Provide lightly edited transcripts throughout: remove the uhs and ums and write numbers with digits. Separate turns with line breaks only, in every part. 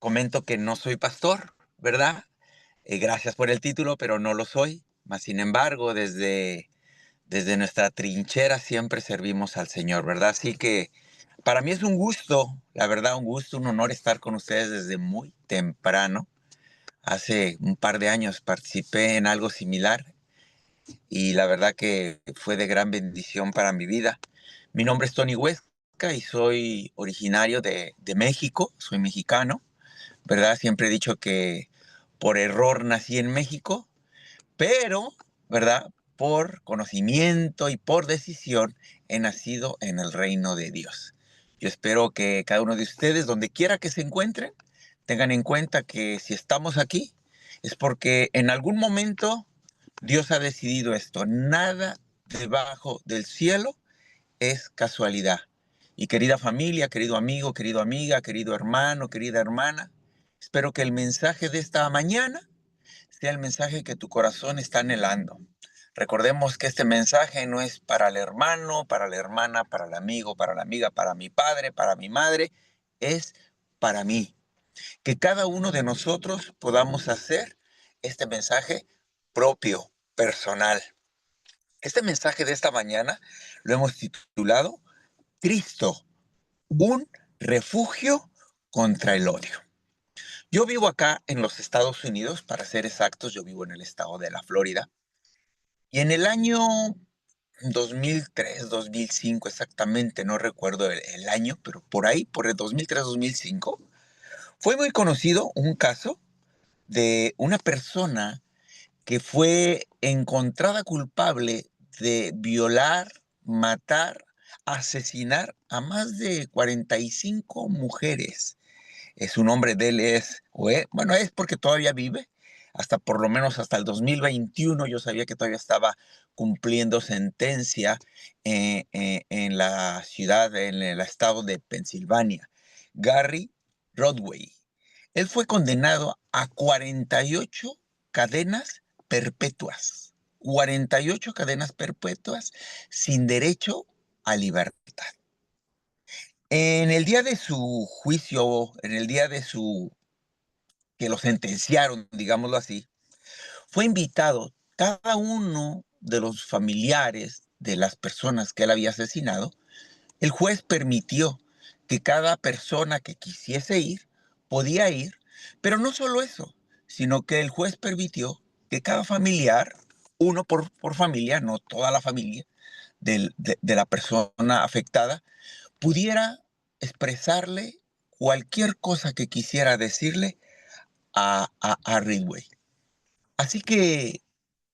comento que no soy pastor, ¿verdad? Gracias por el título, pero no lo soy. Mas, sin embargo, desde nuestra trinchera siempre servimos al Señor, ¿verdad? Así que para mí es un gusto, la verdad, un gusto, un honor estar con ustedes desde muy temprano. Hace un par de años participé en algo similar y la verdad que fue de gran bendición para mi vida. Mi nombre es Tony Huesca y soy originario de México, soy mexicano. ¿Verdad? Siempre he dicho que por error nací en México, pero, ¿verdad? Por conocimiento y por decisión he nacido en el reino de Dios. Yo espero que cada uno de ustedes, donde quiera que se encuentren, tengan en cuenta que si estamos aquí es porque en algún momento Dios ha decidido esto. Nada debajo del cielo es casualidad. Y querida familia, querido amigo, querido amiga, querido hermano, querida hermana, espero que el mensaje de esta mañana sea el mensaje que tu corazón está anhelando. Recordemos que este mensaje no es para el hermano, para la hermana, para el amigo, para la amiga, para mi padre, para mi madre, es para mí. Que cada uno de nosotros podamos hacer este mensaje propio, personal. Este mensaje de esta mañana lo hemos titulado Cristo, un refugio contra el odio. Yo vivo acá en los Estados Unidos, para ser exactos, yo vivo en el estado de la Florida. Y en el año 2003, 2005, exactamente, no recuerdo el año, pero por ahí, por el 2003, 2005, fue muy conocido un caso de una persona que fue encontrada culpable de violar, matar, asesinar a más de 45 mujeres. Su nombre de él es, bueno, es porque todavía vive, hasta por lo menos hasta el 2021, yo sabía que todavía estaba cumpliendo sentencia en la ciudad, en el estado de Pensilvania, Gary Rodway. Él fue condenado a 48 cadenas perpetuas, 48 cadenas perpetuas sin derecho a libertad. En el día de su juicio, en el día de que lo sentenciaron, digámoslo así, fue invitado cada uno de los familiares de las personas que él había asesinado. El juez permitió que cada persona que quisiese ir, podía ir, pero no solo eso, sino que el juez permitió que cada familiar, uno por familia, no toda la familia de la persona afectada, pudiera expresarle cualquier cosa que quisiera decirle a Ridgway. Así que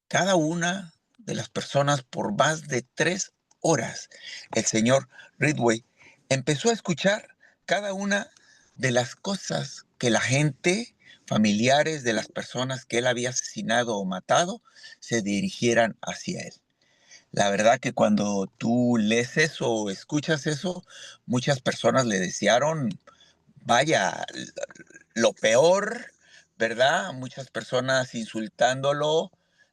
cada una de las personas por más de 3 horas, el señor Ridgway empezó a escuchar cada una de las cosas que la gente, familiares de las personas que él había asesinado o matado, se dirigieran hacia él. La verdad que cuando tú lees eso o escuchas eso, muchas personas le desearon, vaya, lo peor, ¿verdad? Muchas personas insultándolo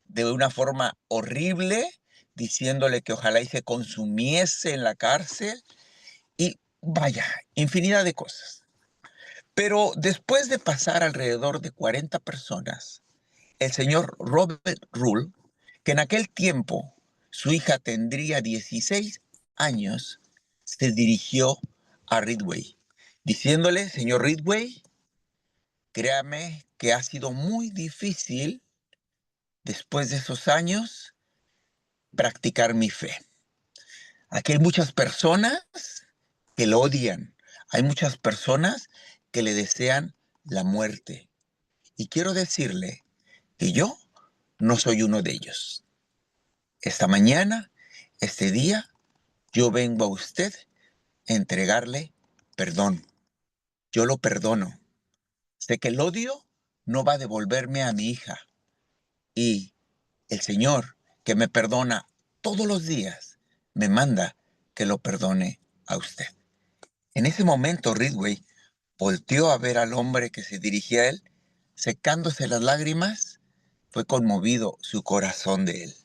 de una forma horrible, diciéndole que ojalá y se consumiese en la cárcel y vaya, infinidad de cosas. Pero después de pasar alrededor de 40 personas, el señor Robert Rule, que en aquel tiempo su hija tendría 16 años, se dirigió a Ridgway, diciéndole, señor Ridgway, créame que ha sido muy difícil después de esos años practicar mi fe. Aquí hay muchas personas que lo odian, hay muchas personas que le desean la muerte. Y quiero decirle que yo no soy uno de ellos. Esta mañana, este día, yo vengo a usted a entregarle perdón. Yo lo perdono. Sé que el odio no va a devolverme a mi hija. Y el Señor, que me perdona todos los días, me manda que lo perdone a usted. En ese momento, Ridgway volteó a ver al hombre que se dirigía a él, secándose las lágrimas, fue conmovido su corazón de él.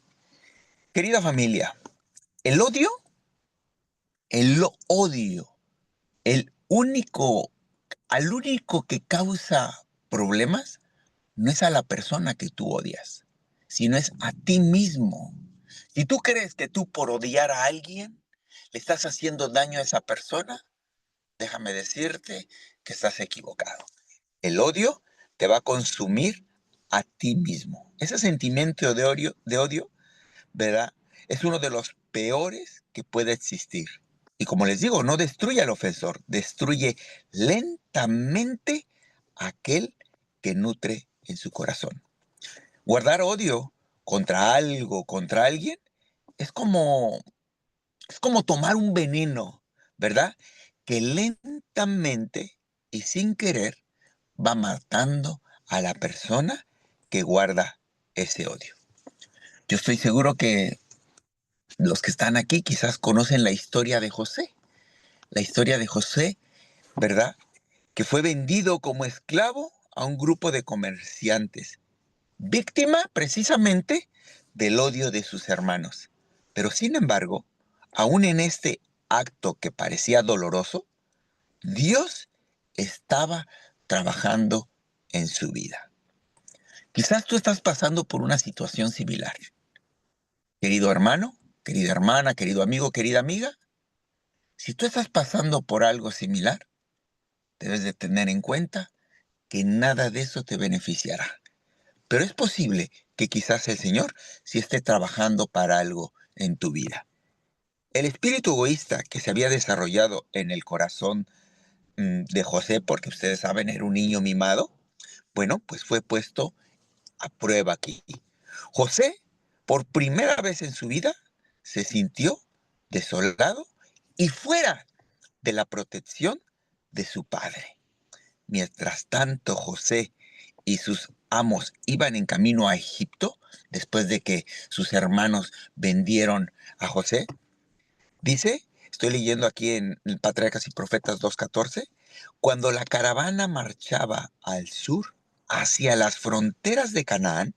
Querida familia, el odio, el odio, el único al único que causa problemas no es a la persona que tú odias, sino es a ti mismo. Si tú crees que tú por odiar a alguien le estás haciendo daño a esa persona, déjame decirte que estás equivocado. El odio te va a consumir a ti mismo. Ese sentimiento de odio, ¿verdad? Es uno de los peores que puede existir. Y como les digo, no destruye al ofensor, destruye lentamente a aquel que nutre en su corazón. Guardar odio contra algo, contra alguien, es como, es como tomar un veneno, ¿verdad? Que lentamente y sin querer va matando a la persona que guarda ese odio. Yo estoy seguro que los que están aquí quizás conocen la historia de José. La historia de José, ¿verdad? Que fue vendido como esclavo a un grupo de comerciantes, víctima precisamente del odio de sus hermanos. Pero sin embargo, aún en este acto que parecía doloroso, Dios estaba trabajando en su vida. Quizás tú estás pasando por una situación similar. Querido hermano, querida hermana, querido amigo, querida amiga, si tú estás pasando por algo similar, debes de tener en cuenta que nada de eso te beneficiará. Pero es posible que quizás el Señor sí esté trabajando para algo en tu vida. El espíritu egoísta que se había desarrollado en el corazón de José, porque ustedes saben, era un niño mimado, bueno, pues fue puesto a prueba aquí. José, por primera vez en su vida, se sintió desolado y fuera de la protección de su padre. Mientras tanto, José y sus amos iban en camino a Egipto, después de que sus hermanos vendieron a José, dice, estoy leyendo aquí en Patriarcas y Profetas 2:14, cuando la caravana marchaba al sur, hacia las fronteras de Canaán,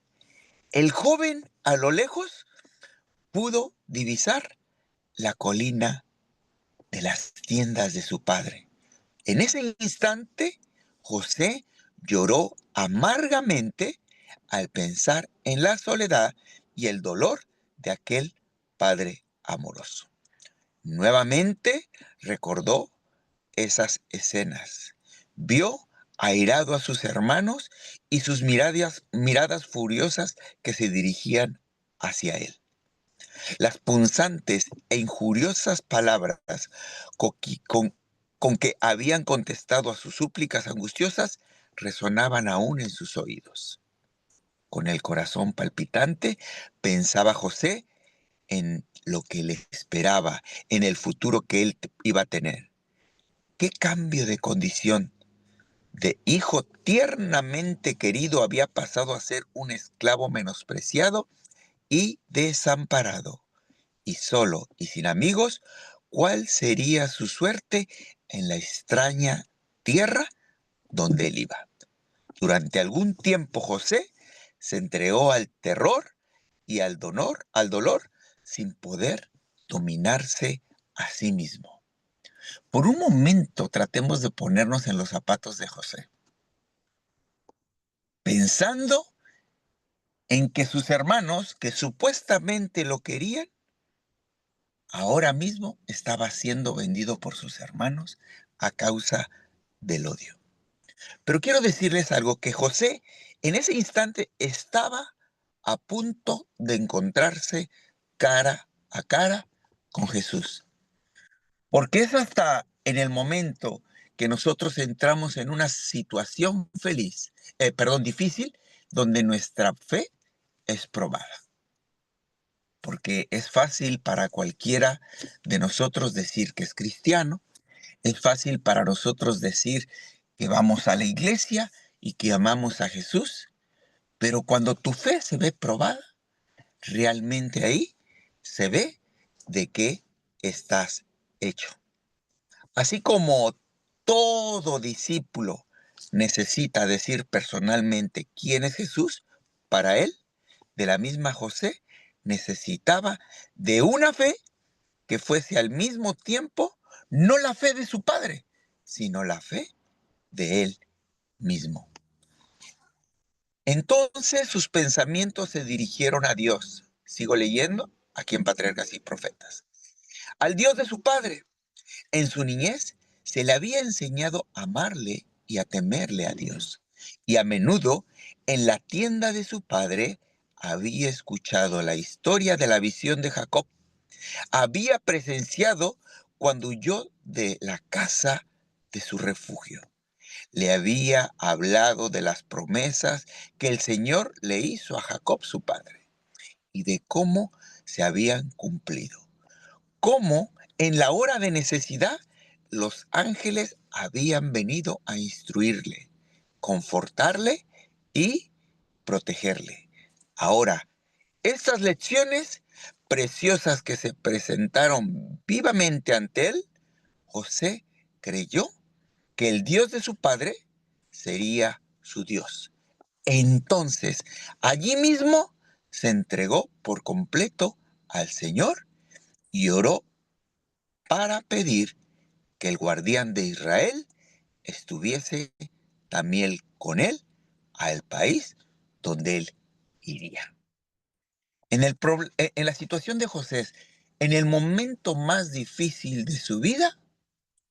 el joven a lo lejos pudo divisar la colina de las tiendas de su padre. En ese instante, José lloró amargamente al pensar en la soledad y el dolor de aquel padre amoroso. Nuevamente recordó esas escenas. Vio airado a sus hermanos y sus miradas furiosas que se dirigían hacia él. Las punzantes e injuriosas palabras con, con que habían contestado a sus súplicas angustiosas resonaban aún en sus oídos. Con el corazón palpitante, pensaba José en lo que le esperaba, en el futuro que él iba a tener. ¿Qué cambio de condición? De hijo tiernamente querido había pasado a ser un esclavo menospreciado y desamparado. Y solo y sin amigos, ¿cuál sería su suerte en la extraña tierra donde él iba? Durante algún tiempo José se entregó al terror y al dolor, sin poder dominarse a sí mismo. Por un momento tratemos de ponernos en los zapatos de José, pensando en que sus hermanos, que supuestamente lo querían, ahora mismo estaba siendo vendido por sus hermanos a causa del odio. Pero quiero decirles algo, que José en ese instante estaba a punto de encontrarse cara a cara con Jesús. Porque es hasta en el momento que nosotros entramos en una situación difícil, donde nuestra fe es probada. Porque es fácil para cualquiera de nosotros decir que es cristiano, es fácil para nosotros decir que vamos a la iglesia y que amamos a Jesús, pero cuando tu fe se ve probada, realmente ahí se ve de qué estás hecho. Así como todo discípulo necesita decir personalmente quién es Jesús, para él, de la misma José, necesitaba de una fe que fuese al mismo tiempo no la fe de su padre, sino la fe de él mismo. Entonces sus pensamientos se dirigieron a Dios. Sigo leyendo aquí en Patriarcas y Profetas. Al Dios de su padre. En su niñez se le había enseñado a amarle y a temerle a Dios. Y a menudo en la tienda de su padre había escuchado la historia de la visión de Jacob. Había presenciado cuando huyó de la casa de su refugio. Le había hablado de las promesas que el Señor le hizo a Jacob su padre y de cómo se habían cumplido. Cómo en la hora de necesidad los ángeles habían venido a instruirle, confortarle y protegerle. Ahora, estas lecciones preciosas que se presentaron vivamente ante él, José creyó que el Dios de su padre sería su Dios. Entonces, allí mismo se entregó por completo al Señor y oró para pedir que el guardián de Israel estuviese también con él al país donde él iría. En la situación de José, en el momento más difícil de su vida,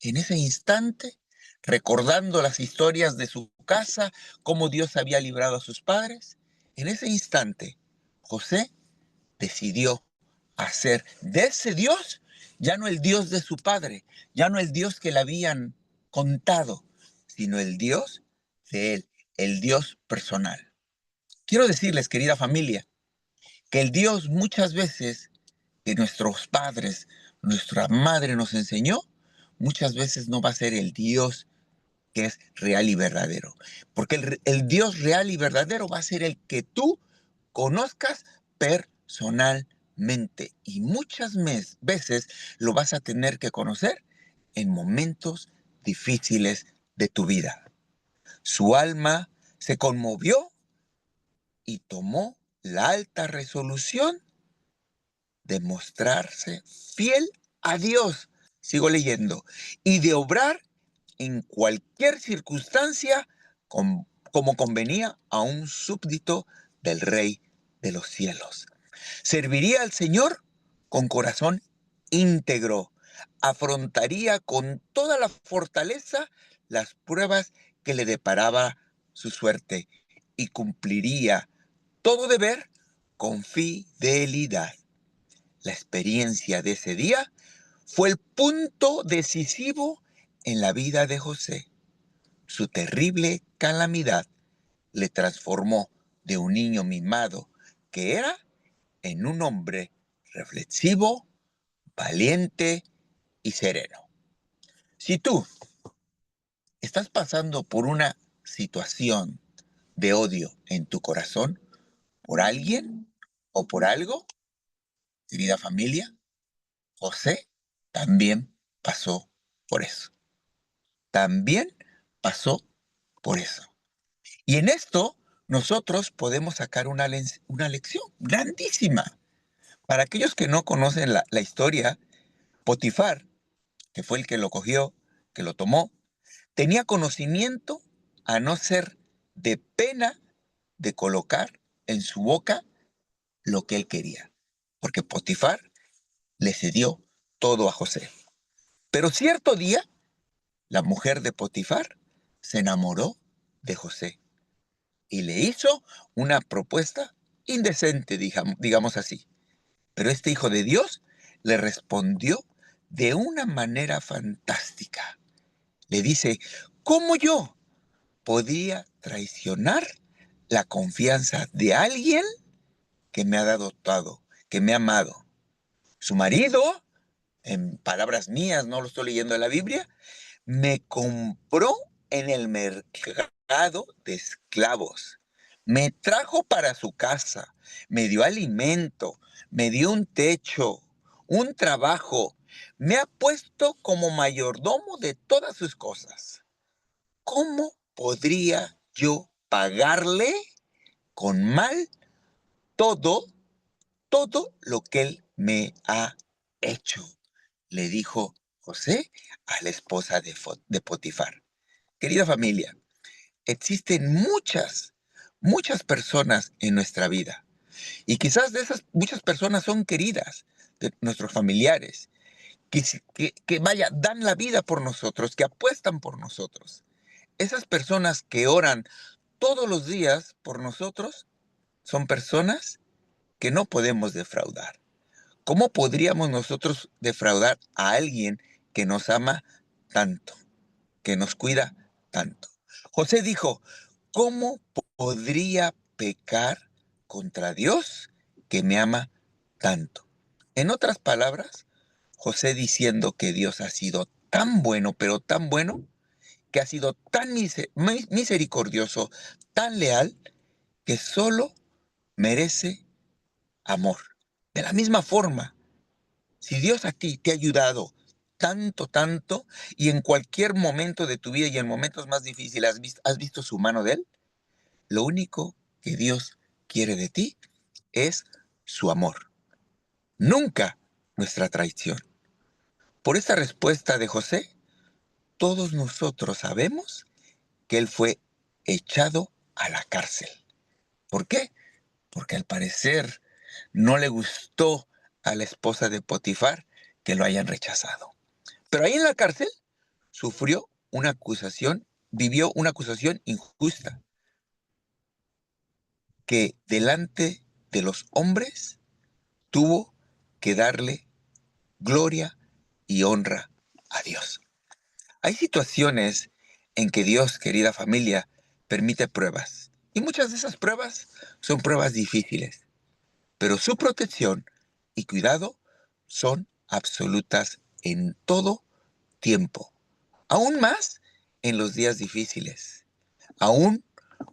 en ese instante, recordando las historias de su casa, cómo Dios había librado a sus padres, en ese instante, José decidió hacer de ese Dios ya no el Dios de su padre, ya no el Dios que le habían contado, sino el Dios de él, el Dios personal. Quiero decirles, querida familia, que el Dios muchas veces que nuestros padres, nuestra madre nos enseñó, muchas veces no va a ser el Dios que es real y verdadero. Porque el Dios real y verdadero va a ser el que tú conozcas personalmente. Y muchas veces lo vas a tener que conocer en momentos difíciles de tu vida. Su alma se conmovió y tomó la alta resolución de mostrarse fiel a Dios. Sigo leyendo. Y de obrar en cualquier circunstancia como convenía a un súbdito del Rey de los cielos. Serviría al Señor con corazón íntegro. Afrontaría con toda la fortaleza las pruebas que le deparaba su suerte y cumpliría todo deber con fidelidad. La experiencia de ese día fue el punto decisivo en la vida de José. Su terrible calamidad le transformó de un niño mimado que era en un hombre reflexivo, valiente y sereno. Si tú estás pasando por una situación de odio en tu corazón, por alguien o por algo, querida familia, José también pasó por eso. También pasó por eso. Y en esto nosotros podemos sacar una lección grandísima. Para aquellos que no conocen la historia, Potifar, que fue el que lo cogió, que lo tomó, tenía conocimiento a no ser de pena de colocar en su boca lo que él quería, porque Potifar le cedió todo a José. Pero cierto día, la mujer de Potifar se enamoró de José y le hizo una propuesta indecente, digamos así. Pero este hijo de Dios le respondió de una manera fantástica. Le dice, ¿cómo yo podía traicionar la confianza de alguien que me ha dado todo, que me ha amado? Su marido, en palabras mías, no lo estoy leyendo en la Biblia, me compró en el mercado de esclavos. Me trajo para su casa, me dio alimento, me dio un techo, un trabajo. Me ha puesto como mayordomo de todas sus cosas. ¿Cómo podría yo pagarle con mal todo, todo lo que él me ha hecho? Le dijo José a la esposa de Potifar. querida familia, existen muchas personas en nuestra vida. Y quizás de esas muchas personas son queridas, de nuestros familiares, que vaya, dan la vida por nosotros, que apuestan por nosotros. Esas personas que oran todos los días por nosotros son personas que no podemos defraudar. ¿Cómo podríamos nosotros defraudar a alguien que nos ama tanto, que nos cuida tanto? José dijo, ¿cómo podría pecar contra Dios que me ama tanto? En otras palabras, José diciendo que Dios ha sido tan bueno, pero tan bueno, que ha sido tan misericordioso, tan leal, que solo merece amor. De la misma forma, si Dios a ti te ha ayudado tanto, tanto, y en cualquier momento de tu vida y en momentos más difíciles has visto su mano de Él, lo único que Dios quiere de ti es su amor, nunca nuestra traición. Por esta respuesta de José, todos nosotros sabemos que él fue echado a la cárcel. ¿Por qué? Porque al parecer no le gustó a la esposa de Potifar que lo hayan rechazado. Pero ahí en la cárcel sufrió una acusación, vivió una acusación injusta, que delante de los hombres tuvo que darle gloria y honra a Dios. Hay situaciones en que Dios, querida familia, permite pruebas. Y muchas de esas pruebas son pruebas difíciles, pero su protección y cuidado son absolutas en todo tiempo, aún más en los días difíciles. Aún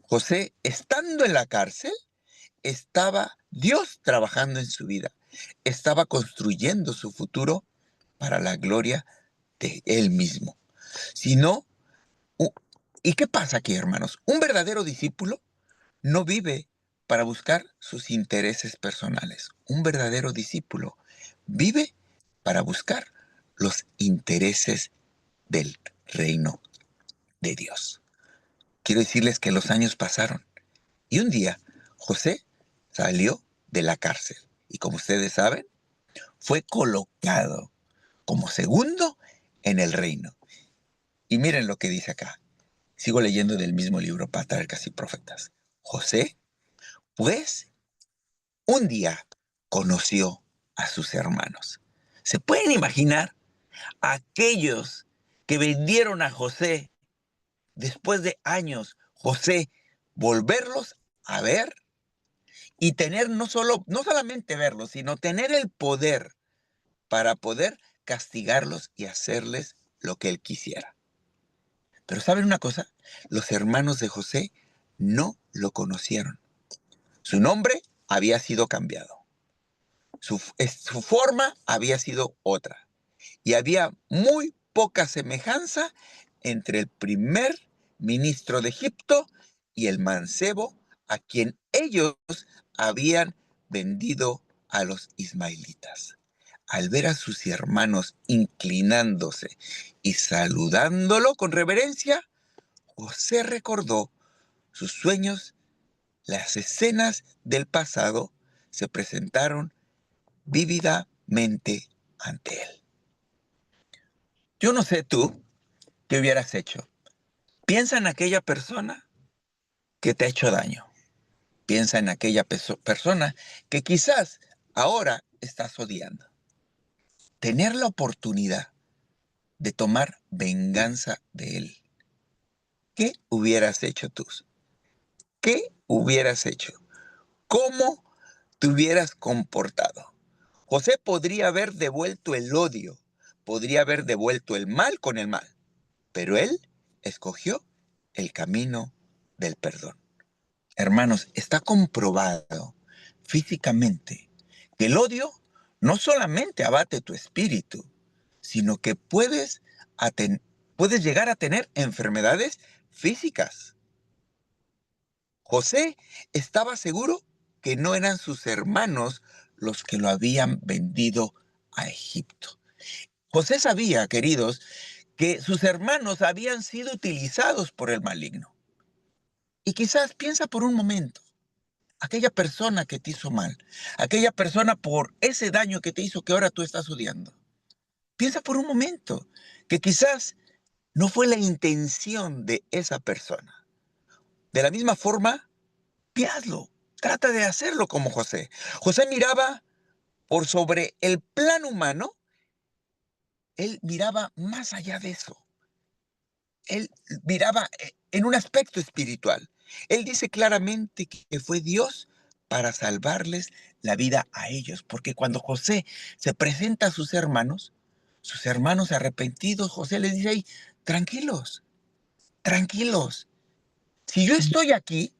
José, estando en la cárcel, estaba Dios trabajando en su vida, estaba construyendo su futuro para la gloria de Él mismo. Si no, u- ¿y qué pasa aquí, hermanos? Un verdadero discípulo no vive para buscar sus intereses personales. Un verdadero discípulo vive para buscar los intereses del reino de Dios. Quiero decirles que los años pasaron y un día José salió de la cárcel y, como ustedes saben, fue colocado como segundo en el reino. Y miren lo que dice acá. Sigo leyendo del mismo libro, Patriarcas y Profetas. José, pues, un día conoció a sus hermanos. ¿Se pueden imaginar aquellos que vendieron a José después de años? José volverlos a ver y tener no solamente verlos, sino tener el poder para poder castigarlos y hacerles lo que él quisiera. Pero ¿saben una cosa? Los hermanos de José no lo conocieron. Su nombre había sido cambiado. Su forma había sido otra. Y había muy poca semejanza entre el primer ministro de Egipto y el mancebo a quien ellos habían vendido a los ismaelitas. Al ver a sus hermanos inclinándose y saludándolo con reverencia, José recordó sus sueños, las escenas del pasado se presentaron vívidamente ante él. Yo no sé tú qué hubieras hecho. Piensa en aquella persona que te ha hecho daño. Piensa en aquella persona que quizás ahora estás odiando. Tener la oportunidad de tomar venganza de él. ¿Qué hubieras hecho tú? ¿Qué hubieras hecho? ¿Cómo te hubieras comportado? José podría haber devuelto el odio, podría haber devuelto el mal con el mal, pero él escogió el camino del perdón. Hermanos, está comprobado físicamente que el odio no solamente abate tu espíritu, sino que puedes llegar a tener enfermedades físicas. José estaba seguro que no eran sus hermanos los que lo habían vendido a Egipto. José sabía, queridos, que sus hermanos habían sido utilizados por el maligno. Y quizás piensa por un momento, aquella persona que te hizo mal, aquella persona por ese daño que te hizo que ahora tú estás odiando. Piensa por un momento que quizás no fue la intención de esa persona. De la misma forma, hazlo. Trata de hacerlo como José. José miraba por sobre el plan humano, él miraba más allá de eso. Él miraba en un aspecto espiritual. Él dice claramente que fue Dios para salvarles la vida a ellos, porque cuando José se presenta a sus hermanos arrepentidos, José les dice: "Hey, tranquilos, tranquilos. Si yo estoy aquí,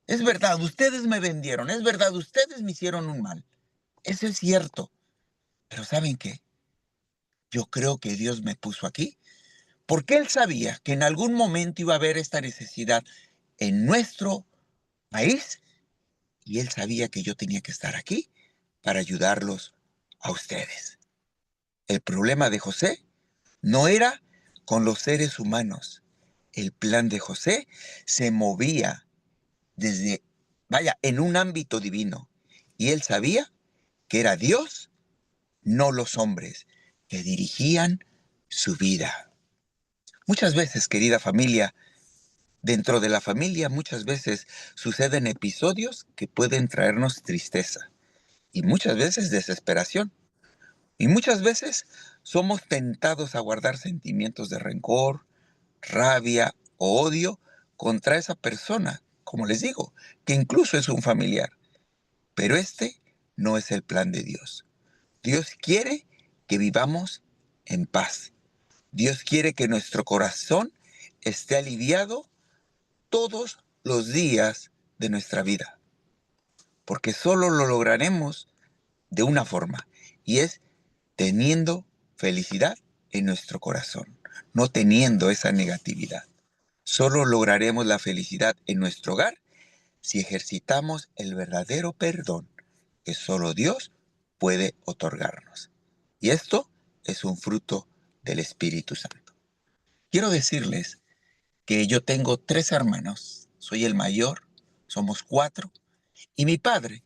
es verdad, ustedes me vendieron, es verdad, ustedes me hicieron un mal. Eso es cierto. Pero ¿saben qué? Yo creo que Dios me puso aquí porque Él sabía que en algún momento iba a haber esta necesidad en nuestro país y Él sabía que yo tenía que estar aquí para ayudarlos a ustedes". El problema de José no era con los seres humanos. El plan de José se movía desde, vaya, en un ámbito divino. Y él sabía que era Dios, no los hombres, que dirigían su vida. Muchas veces, querida familia, dentro de la familia muchas veces suceden episodios que pueden traernos tristeza y muchas veces desesperación. Y muchas veces somos tentados a guardar sentimientos de rencor, rabia o odio contra esa persona, como les digo, que incluso es un familiar. Pero este no es el plan de Dios. Dios quiere que vivamos en paz. Dios quiere que nuestro corazón esté aliviado todos los días de nuestra vida, porque solo lo lograremos de una forma, y es teniendo felicidad en nuestro corazón, no teniendo esa negatividad. Solo lograremos la felicidad en nuestro hogar si ejercitamos el verdadero perdón que solo Dios puede otorgarnos. Y esto es un fruto del Espíritu Santo. Quiero decirles que yo tengo 3 hermanos, soy el mayor, somos 4, y mi padre,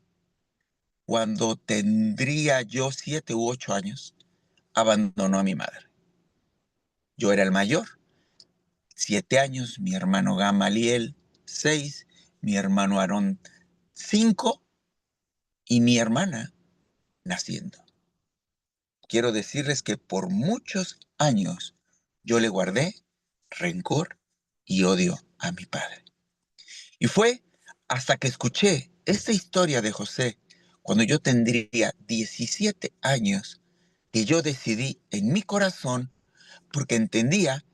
cuando tendría yo 7 u 8 años, abandonó a mi madre. Yo era el mayor, 7 años, mi hermano Gamaliel, 6, mi hermano Aarón, 5, y mi hermana naciendo. Quiero decirles que por muchos años yo le guardé rencor y odio a mi padre. Y fue hasta que escuché esta historia de José, cuando yo tendría 17 años, que yo decidí en mi corazón, porque entendía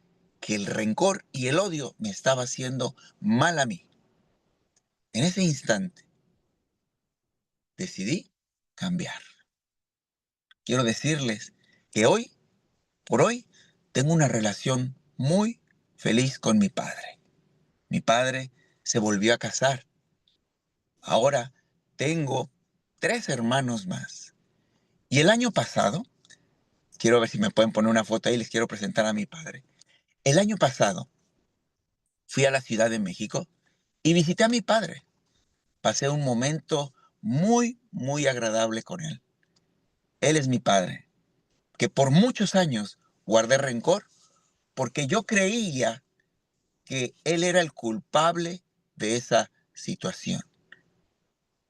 que el rencor y el odio me estaba haciendo mal a mí. En ese instante decidí cambiar. Quiero decirles que hoy, por hoy, tengo una relación muy feliz con mi padre. Mi padre se volvió a casar. Ahora tengo 3 hermanos más. Y el año pasado, quiero ver si me pueden poner una foto ahí, les quiero presentar a mi padre. El año pasado fui a la Ciudad de México y visité a mi padre. Pasé un momento muy, muy agradable con él. Él es mi padre, que por muchos años guardé rencor porque yo creía que él era el culpable de esa situación.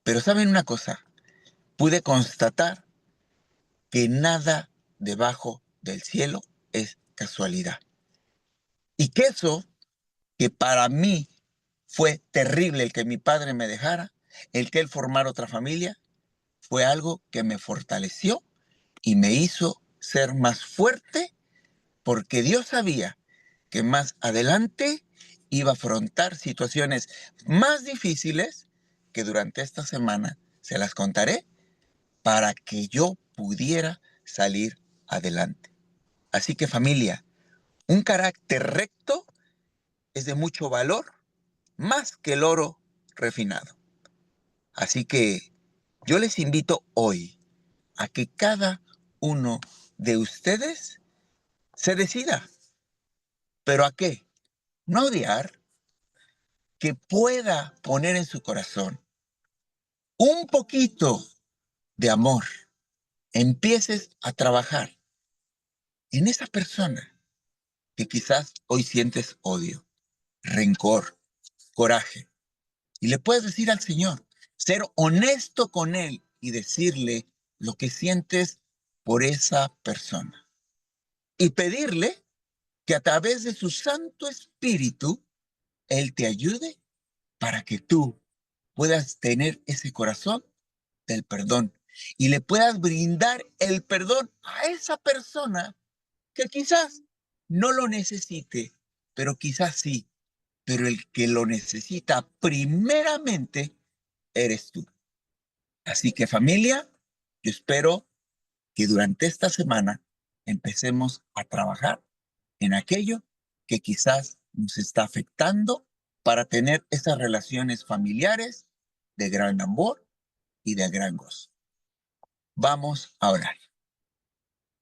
Pero ¿saben una cosa? Pude constatar que nada debajo del cielo es casualidad. Y que eso, que para mí fue terrible el que mi padre me dejara, el que él formara otra familia, fue algo que me fortaleció y me hizo ser más fuerte porque Dios sabía que más adelante iba a afrontar situaciones más difíciles que durante esta semana se las contaré para que yo pudiera salir adelante. Así que familia, un carácter recto es de mucho valor, más que el oro refinado. Así que yo les invito hoy a que cada uno de ustedes se decida. ¿Pero a qué? No odiar, que pueda poner en su corazón un poquito de amor. Empieces a trabajar en esa persona que quizás hoy sientes odio, rencor, coraje. Y le puedes decir al Señor, ser honesto con Él y decirle lo que sientes por esa persona. Y pedirle que a través de su Santo Espíritu, Él te ayude para que tú puedas tener ese corazón del perdón y le puedas brindar el perdón a esa persona que quizás no lo necesite, pero quizás sí, pero el que lo necesita primeramente eres tú. Así que familia, yo espero que durante esta semana empecemos a trabajar en aquello que quizás nos está afectando para tener esas relaciones familiares de gran amor y de gran gozo. Vamos a orar.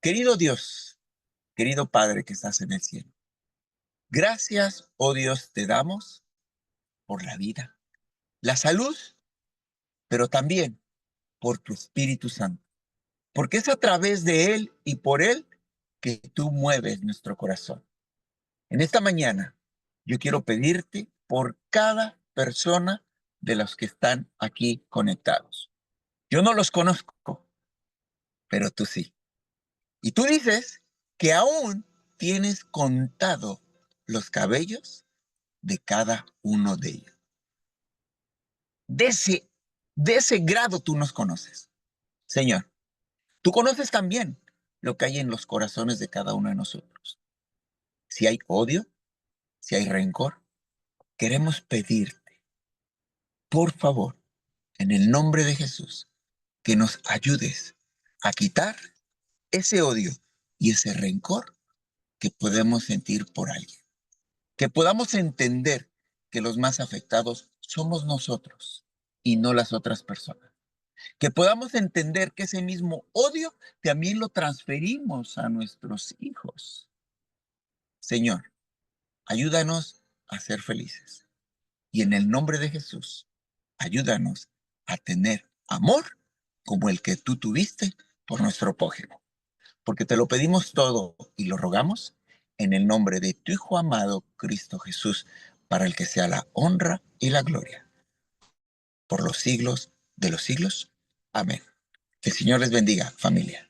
Querido Dios, querido Padre que estás en el cielo, gracias, oh Dios, te damos por la vida, la salud, pero también por tu Espíritu Santo, porque es a través de Él y por Él que tú mueves nuestro corazón. En esta mañana, yo quiero pedirte por cada persona de los que están aquí conectados. Yo no los conozco, pero tú sí. Y tú dices que aún tienes contado los cabellos de cada uno de ellos. De ese, de ese grado tú nos conoces. Señor, tú conoces también lo que hay en los corazones de cada uno de nosotros. Si hay odio, si hay rencor, queremos pedirte, por favor, en el nombre de Jesús, que nos ayudes a quitar ese odio y ese rencor que podemos sentir por alguien. Que podamos entender que los más afectados somos nosotros y no las otras personas. Que podamos entender que ese mismo odio también lo transferimos a nuestros hijos. Señor, ayúdanos a ser felices. Y en el nombre de Jesús, ayúdanos a tener amor como el que tú tuviste por nuestro prójimo. Porque te lo pedimos todo y lo rogamos en el nombre de tu Hijo amado, Cristo Jesús, para el que sea la honra y la gloria por los siglos de los siglos. Amén. Que el Señor les bendiga, familia.